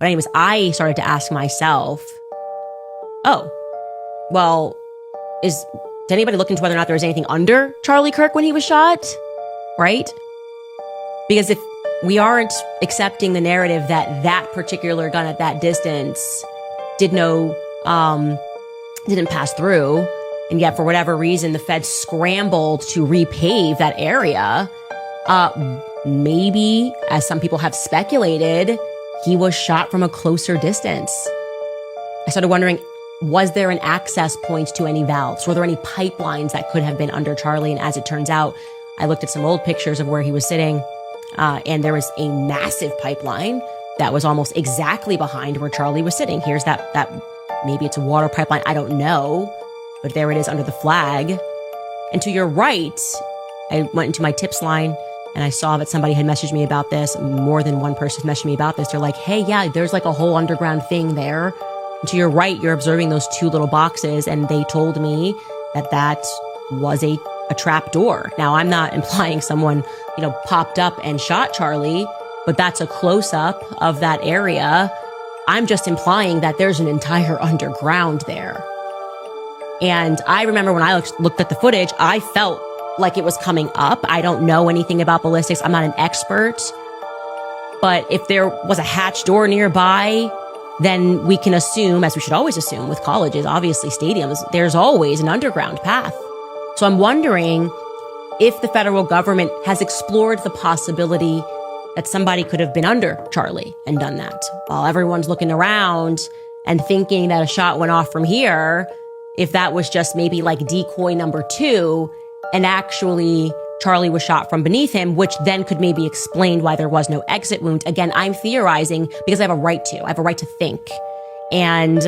But anyways, I started to ask myself, oh, well, did anybody look into whether or not there was anything under Charlie Kirk when he was shot? Right? Because if we aren't accepting the narrative that that particular gun at that distance didn't pass through, and yet for whatever reason the feds scrambled to repave that area, maybe, as some people have speculated, he was shot from a closer distance. I started wondering, was there an access point to any valves? Were there any pipelines that could have been under Charlie? And as it turns out, I looked at some old pictures of where he was sitting, and there was a massive pipeline that was almost exactly behind where Charlie was sitting. Here's that maybe it's a water pipeline, I don't know, but there it is under the flag. And to your right, I went into my tips line and I saw that somebody had messaged me about this. More than one person messaged me about this. They're like, hey, yeah, there's like a whole underground thing there. And to your right, you're observing those two little boxes, and they told me that that was a trap door. Now, I'm not implying someone, popped up and shot Charlie, but that's a close-up of that area. I'm just implying that there's an entire underground there. And I remember when I looked at the footage, I felt like it was coming up. I don't know anything about ballistics. I'm not an expert. But if there was a hatch door nearby, then we can assume, as we should always assume with colleges, obviously stadiums, there's always an underground path. So I'm wondering if the federal government has explored the possibility that somebody could have been under Charlie and done that. While everyone's looking around and thinking that a shot went off from here, if that was just maybe like decoy number 2, and actually Charlie was shot from beneath him, which then could maybe explain why there was no exit wound. Again, I'm theorizing because I have a right to. I have a right to think. And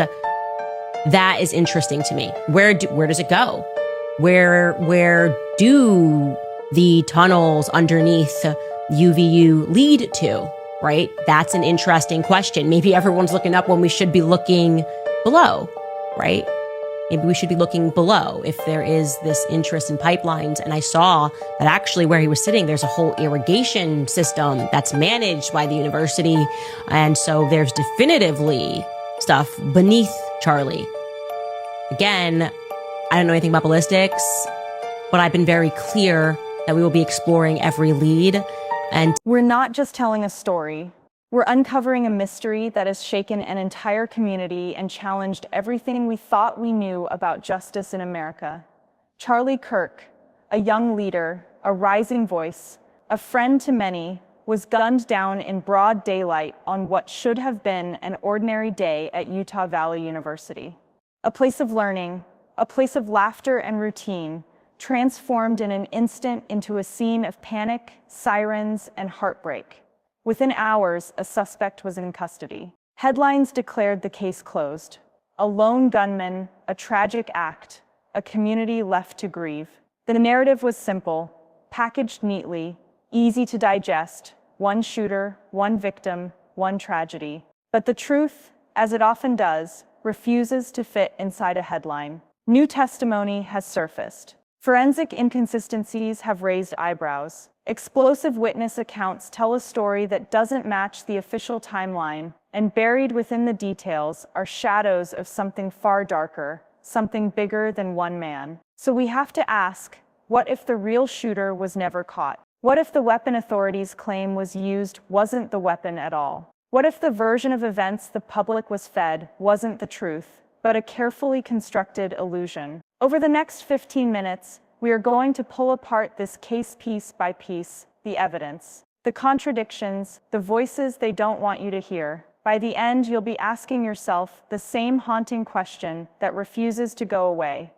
that is interesting to me. Where does it go? Where do the tunnels underneath UVU lead to, right? That's an interesting question. Maybe everyone's looking up when we should be looking below, right? Maybe we should be looking below if there is this interest in pipelines. And I saw that actually where he was sitting, there's a whole irrigation system that's managed by the university. And so there's definitively stuff beneath Charlie. Again, I don't know anything about ballistics, but I've been very clear that we will be exploring every lead. And we're not just telling a story. We're uncovering a mystery that has shaken an entire community and challenged everything we thought we knew about justice in America. Charlie Kirk, a young leader, a rising voice, a friend to many, was gunned down in broad daylight on what should have been an ordinary day at Utah Valley University. A place of learning, a place of laughter and routine, transformed in an instant into a scene of panic, sirens, and heartbreak. Within hours, a suspect was in custody. Headlines declared the case closed. A lone gunman, a tragic act, a community left to grieve. The narrative was simple, packaged neatly, easy to digest: one shooter, one victim, one tragedy. But the truth, as it often does, refuses to fit inside a headline. New testimony has surfaced. Forensic inconsistencies have raised eyebrows. Explosive witness accounts tell a story that doesn't match the official timeline, and buried within the details are shadows of something far darker, something bigger than one man. So we have to ask, what if the real shooter was never caught? What if the weapon authorities claim was used wasn't the weapon at all? What if the version of events the public was fed wasn't the truth, but a carefully constructed illusion? Over the next 15 minutes, we are going to pull apart this case piece by piece, the evidence, the contradictions, the voices they don't want you to hear. By the end, you'll be asking yourself the same haunting question that refuses to go away.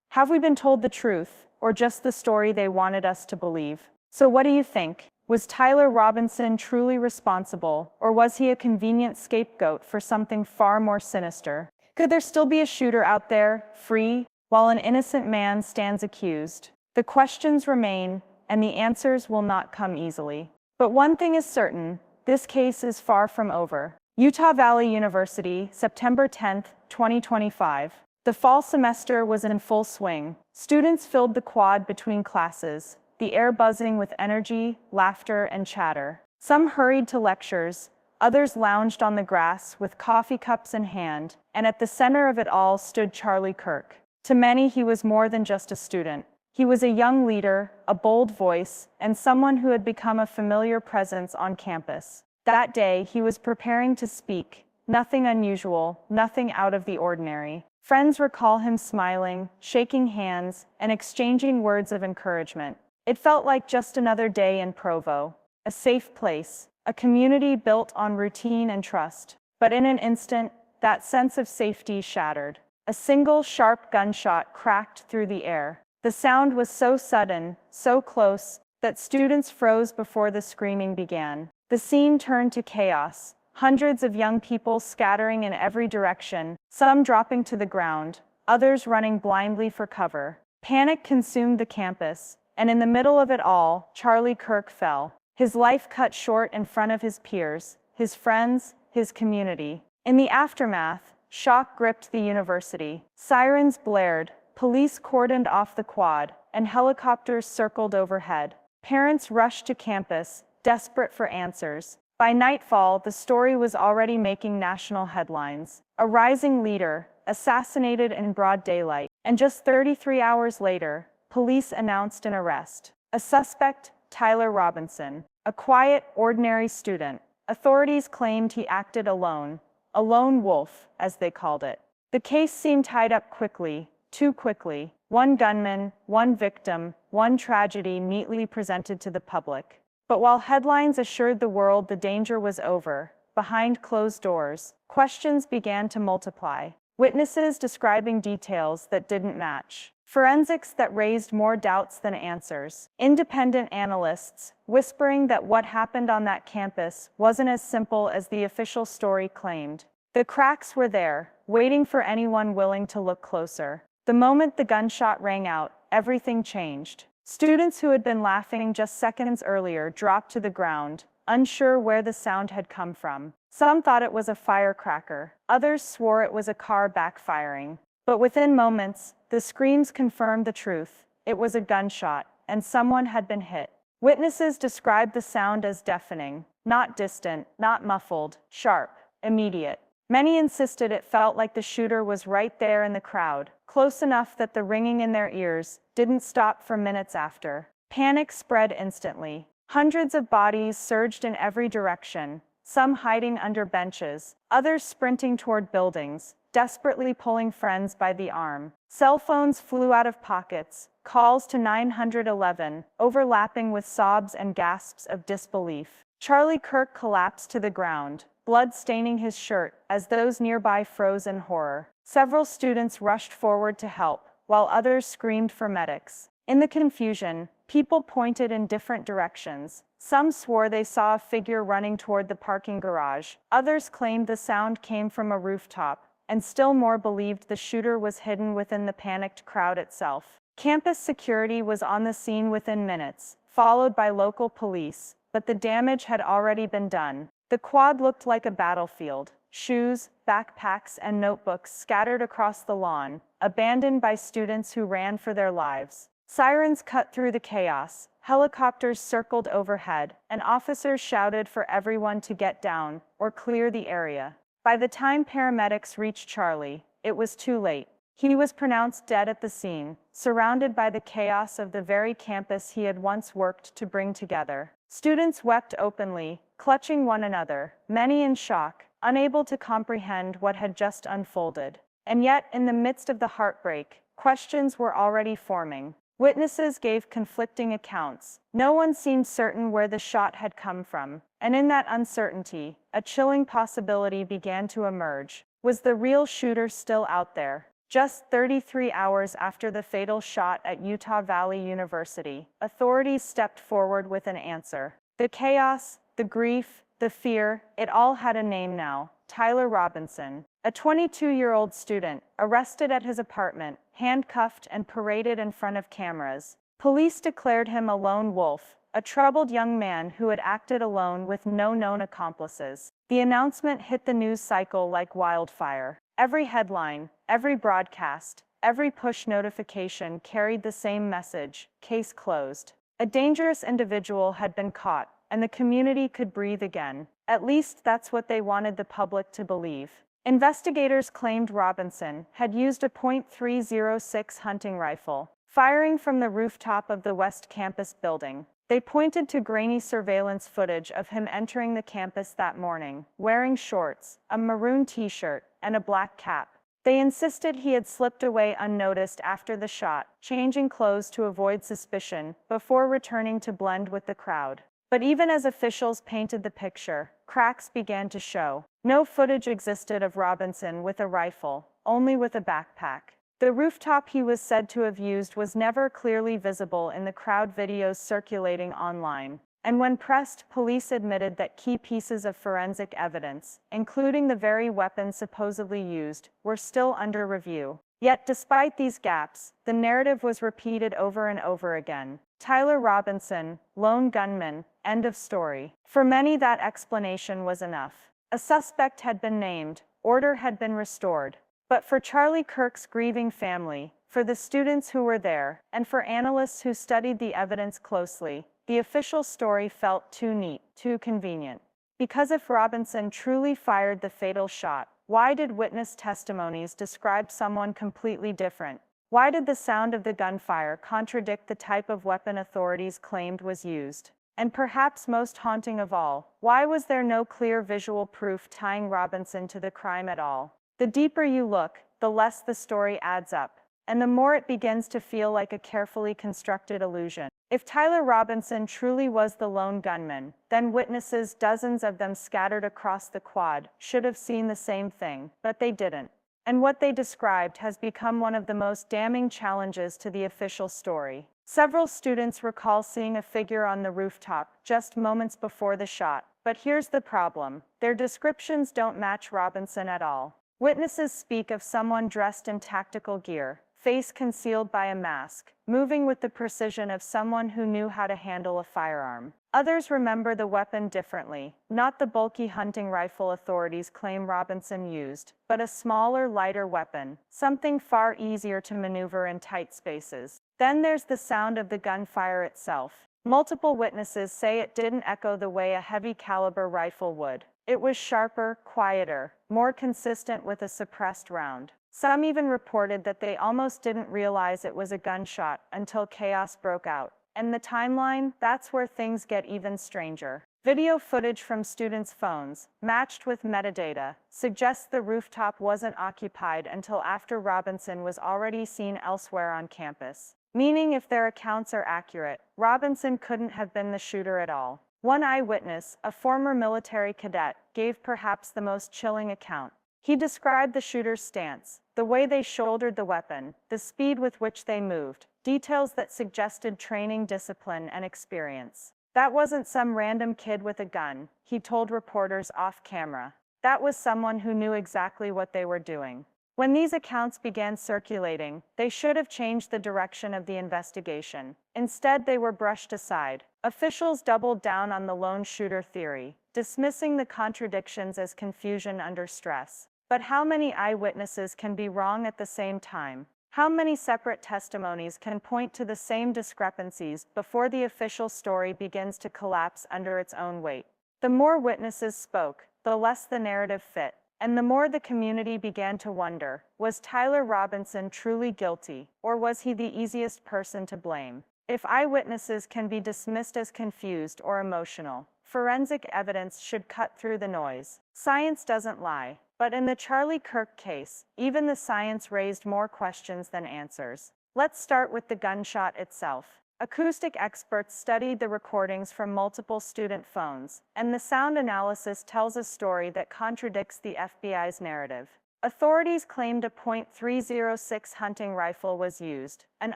Have we been told the truth, or just the story they wanted us to believe? So what do you think? Was Tyler Ronnensen truly responsible, or was he a convenient scapegoat for something far more sinister? Could there still be a shooter out there, free, while an innocent man stands accused? The questions remain, and the answers will not come easily. But one thing is certain, this case is far from over. Utah Valley University, September 10th, 2025. The fall semester was in full swing. Students filled the quad between classes, the air buzzing with energy, laughter, and chatter. Some hurried to lectures, Others lounged on the grass with coffee cups in hand, and at the center of it all stood Charlie Kirk. To many, he was more than just a student. He was a young leader, a bold voice, and someone who had become a familiar presence on campus. That day, he was preparing to speak. Nothing unusual, nothing out of the ordinary. Friends recall him smiling, shaking hands, and exchanging words of encouragement. It felt like just another day in Provo, a safe place, a community built on routine and trust. But in an instant, that sense of safety shattered. A single sharp gunshot cracked through the air. The sound was so sudden, so close, that students froze before the screaming began. The scene turned to chaos. Hundreds of young people scattering in every direction, some dropping to the ground, others running blindly for cover. Panic consumed the campus, and in the middle of it all, Charlie Kirk fell. His life cut short in front of his peers, his friends, his community. In the aftermath, shock gripped the university. Sirens blared, police cordoned off the quad, and helicopters circled overhead. Parents rushed to campus, desperate for answers. By nightfall, the story was already making national headlines. A rising leader, assassinated in broad daylight. And just 33 hours later, police announced an arrest. A suspect, Tyler Ronnensen, a quiet, ordinary student. Authorities claimed he acted alone, a lone wolf, as they called it. The case seemed tied up quickly, too quickly. One gunman, one victim, one tragedy neatly presented to the public. But while headlines assured the world the danger was over, behind closed doors, questions began to multiply. Witnesses describing details that didn't match. Forensics that raised more doubts than answers. Independent analysts whispering that what happened on that campus wasn't as simple as the official story claimed. The cracks were there, waiting for anyone willing to look closer. The moment the gunshot rang out, everything changed. Students who had been laughing just seconds earlier dropped to the ground, unsure where the sound had come from. Some thought it was a firecracker. Others swore it was a car backfiring. But within moments, the screams confirmed the truth. It was a gunshot, and someone had been hit. Witnesses described the sound as deafening, not distant, not muffled, sharp, immediate. Many insisted it felt like the shooter was right there in the crowd, close enough that the ringing in their ears didn't stop for minutes after. Panic spread instantly. Hundreds of bodies surged in every direction, some hiding under benches, others sprinting toward buildings, desperately pulling friends by the arm. Cell phones flew out of pockets, calls to 911, overlapping with sobs and gasps of disbelief. Charlie Kirk collapsed to the ground, blood staining his shirt as those nearby froze in horror. Several students rushed forward to help, while others screamed for medics. In the confusion, people pointed in different directions. Some swore they saw a figure running toward the parking garage. Others claimed the sound came from a rooftop, and still more believed the shooter was hidden within the panicked crowd itself. Campus security was on the scene within minutes, followed by local police, but the damage had already been done. The quad looked like a battlefield. Shoes, backpacks, and notebooks scattered across the lawn, abandoned by students who ran for their lives. Sirens cut through the chaos, helicopters circled overhead, and officers shouted for everyone to get down or clear the area. By the time paramedics reached Charlie, it was too late. He was pronounced dead at the scene, surrounded by the chaos of the very campus he had once worked to bring together. Students wept openly, clutching one another, many in shock, unable to comprehend what had just unfolded. And yet, in the midst of the heartbreak, questions were already forming. Witnesses gave conflicting accounts. No one seemed certain where the shot had come from. And in that uncertainty, a chilling possibility began to emerge. Was the real shooter still out there? Just 33 hours after the fatal shot at Utah Valley University, authorities stepped forward with an answer. The chaos, the grief, the fear, it all had a name now. Tyler Ronnensen, a 22-year-old student, arrested at his apartment, handcuffed and paraded in front of cameras. Police declared him a lone wolf, a troubled young man who had acted alone with no known accomplices. The announcement hit the news cycle like wildfire. Every headline, every broadcast, every push notification carried the same message: case closed. A dangerous individual had been caught, and the community could breathe again. At least that's what they wanted the public to believe. Investigators claimed Ronnensen had used a .306 hunting rifle, firing from the rooftop of the West Campus building. They pointed to grainy surveillance footage of him entering the campus that morning, wearing shorts, a maroon t-shirt, and a black cap. They insisted he had slipped away unnoticed after the shot, changing clothes to avoid suspicion, before returning to blend with the crowd. But even as officials painted the picture, cracks began to show. No footage existed of Ronnensen with a rifle, only with a backpack. The rooftop he was said to have used was never clearly visible in the crowd videos circulating online. And when pressed, police admitted that key pieces of forensic evidence, including the very weapon supposedly used, were still under review. Yet despite these gaps, the narrative was repeated over and over again. Tyler Ronnensen, lone gunman, end of story. For many, that explanation was enough. A suspect had been named, order had been restored. But for Charlie Kirk's grieving family, for the students who were there, and for analysts who studied the evidence closely, the official story felt too neat, too convenient. Because if Ronnensen truly fired the fatal shot, why did witness testimonies describe someone completely different? Why did the sound of the gunfire contradict the type of weapon authorities claimed was used? And perhaps most haunting of all, why was there no clear visual proof tying Ronnensen to the crime at all? The deeper you look, the less the story adds up, and the more it begins to feel like a carefully constructed illusion. If Tyler Ronnensen truly was the lone gunman, then witnesses, dozens of them scattered across the quad, should have seen the same thing, but they didn't. And what they described has become one of the most damning challenges to the official story. Several students recall seeing a figure on the rooftop just moments before the shot, but here's the problem: their descriptions don't match Ronnensen at all. Witnesses speak of someone dressed in tactical gear, face concealed by a mask, moving with the precision of someone who knew how to handle a firearm. Others remember the weapon differently, not the bulky hunting rifle authorities claim Ronnensen used, but a smaller, lighter weapon, something far easier to maneuver in tight spaces. Then there's the sound of the gunfire itself. Multiple witnesses say it didn't echo the way a heavy-caliber rifle would. It was sharper, quieter, more consistent with a suppressed round. Some even reported that they almost didn't realize it was a gunshot until chaos broke out. And the timeline, that's where things get even stranger. Video footage from students' phones, matched with metadata, suggests the rooftop wasn't occupied until after Ronnensen was already seen elsewhere on campus. Meaning, if their accounts are accurate, Ronnensen couldn't have been the shooter at all. One eyewitness, a former military cadet, gave perhaps the most chilling account. He described the shooter's stance, the way they shouldered the weapon, the speed with which they moved, details that suggested training, discipline, and experience. That wasn't some random kid with a gun, he told reporters off camera. That was someone who knew exactly what they were doing. When these accounts began circulating, they should have changed the direction of the investigation. Instead, they were brushed aside. Officials doubled down on the lone shooter theory, dismissing the contradictions as confusion under stress. But how many eyewitnesses can be wrong at the same time? How many separate testimonies can point to the same discrepancies before the official story begins to collapse under its own weight? The more witnesses spoke, the less the narrative fit. And the more the community began to wonder, was Tyler Ronnensen truly guilty, or was he the easiest person to blame? If eyewitnesses can be dismissed as confused or emotional, forensic evidence should cut through the noise. Science doesn't lie, but in the Charlie Kirk case, even the science raised more questions than answers. Let's start with the gunshot itself. Acoustic experts studied the recordings from multiple student phones, and the sound analysis tells a story that contradicts the FBI's narrative. Authorities claimed a .306 hunting rifle was used, an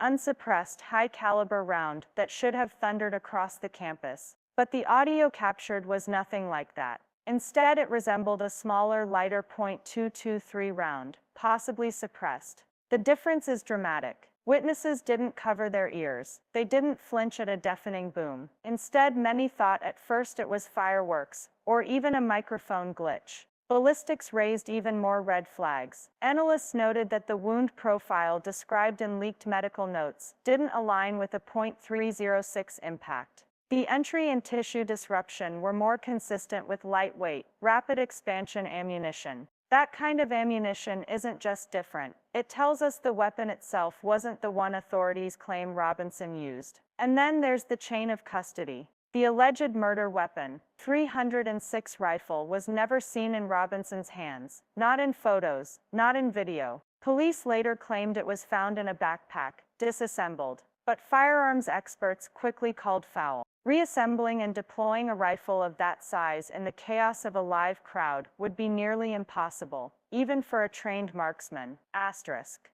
unsuppressed high-caliber round that should have thundered across the campus. But the audio captured was nothing like that. Instead, it resembled a smaller, lighter .223 round, possibly suppressed. The difference is dramatic. Witnesses didn't cover their ears. They didn't flinch at a deafening boom. Instead, many thought at first it was fireworks, or even a microphone glitch. Ballistics raised even more red flags. Analysts noted that the wound profile described in leaked medical notes didn't align with a .306 impact. The entry and tissue disruption were more consistent with lightweight, rapid expansion ammunition. That kind of ammunition isn't just different. It tells us the weapon itself wasn't the one authorities claim Ronnensen used. And then there's the chain of custody. The alleged murder weapon, .306 rifle, was never seen in Ronnensen's hands. Not in photos, not in video. Police later claimed it was found in a backpack, disassembled. But firearms experts quickly called foul. Reassembling and deploying a rifle of that size in the chaos of a live crowd would be nearly impossible, even for a trained marksman.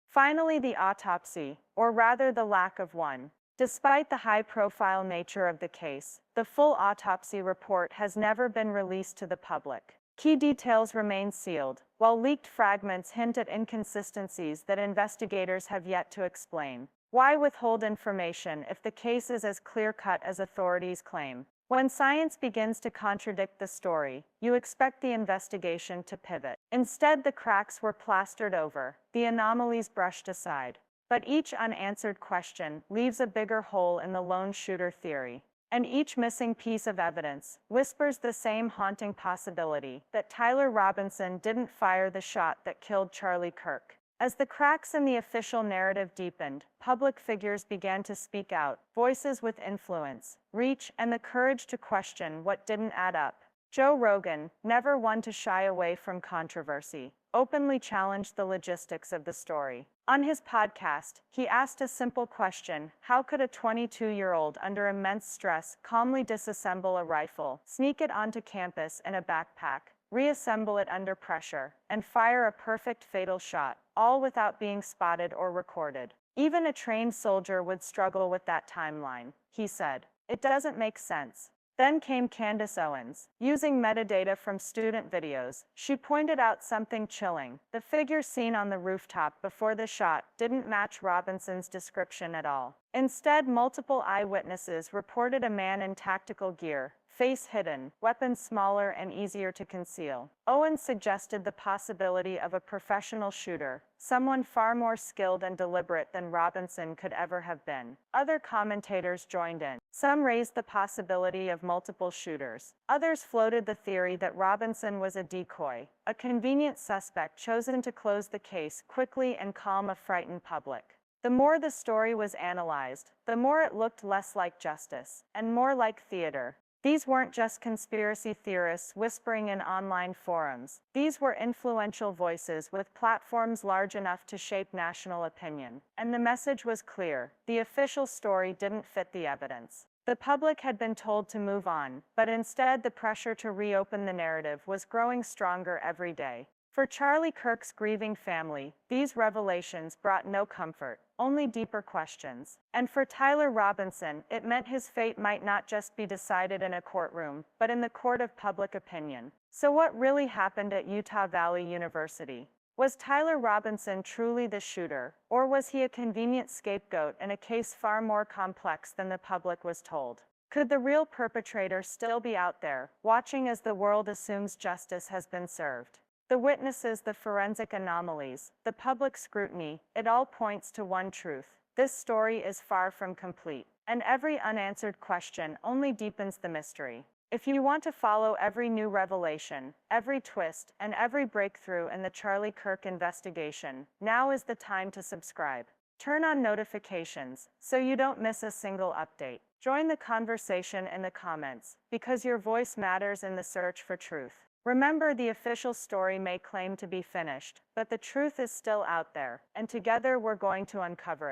Finally, the autopsy, or rather the lack of one. Despite the high-profile nature of the case, the full autopsy report has never been released to the public. Key details remain sealed, while leaked fragments hint at inconsistencies that investigators have yet to explain. Why withhold information if the case is as clear-cut as authorities claim? When science begins to contradict the story, you expect the investigation to pivot. Instead, the cracks were plastered over, the anomalies brushed aside. But each unanswered question leaves a bigger hole in the lone shooter theory. And each missing piece of evidence whispers the same haunting possibility that Tyler Ronnensen didn't fire the shot that killed Charlie Kirk. As the cracks in the official narrative deepened, public figures began to speak out, voices with influence, reach, and the courage to question what didn't add up. Joe Rogan, never one to shy away from controversy, openly challenged the logistics of the story. On his podcast, he asked a simple question: how could a 22-year-old under immense stress calmly disassemble a rifle, sneak it onto campus in a backpack, reassemble it under pressure, and fire a perfect fatal shot, all without being spotted or recorded? Even a trained soldier would struggle with that timeline, he said. It doesn't make sense. Then came Candace Owens. Using metadata from student videos, she pointed out something chilling. The figure seen on the rooftop before the shot didn't match Ronnensen's description at all. Instead, multiple eyewitnesses reported a man in tactical gear, face hidden, weapons smaller and easier to conceal. Owens suggested the possibility of a professional shooter, someone far more skilled and deliberate than Ronnensen could ever have been. Other commentators joined in. Some raised the possibility of multiple shooters. Others floated the theory that Ronnensen was a decoy, a convenient suspect chosen to close the case quickly and calm a frightened public. The more the story was analyzed, the more it looked less like justice, and more like theater. These weren't just conspiracy theorists whispering in online forums. These were influential voices with platforms large enough to shape national opinion. And the message was clear: the official story didn't fit the evidence. The public had been told to move on, but instead the pressure to reopen the narrative was growing stronger every day. For Charlie Kirk's grieving family, these revelations brought no comfort, only deeper questions. And for Tyler Ronnensen, it meant his fate might not just be decided in a courtroom, but in the court of public opinion. So what really happened at Utah Valley University? Was Tyler Ronnensen truly the shooter, or was he a convenient scapegoat in a case far more complex than the public was told? Could the real perpetrator still be out there, watching as the world assumes justice has been served? The witnesses, the forensic anomalies, the public scrutiny, it all points to one truth: this story is far from complete. And every unanswered question only deepens the mystery. If you want to follow every new revelation, every twist, and every breakthrough in the Charlie Kirk investigation, now is the time to subscribe. Turn on notifications so you don't miss a single update. Join the conversation in the comments, because your voice matters in the search for truth. Remember, the official story may claim to be finished, but the truth is still out there, and together we're going to uncover it.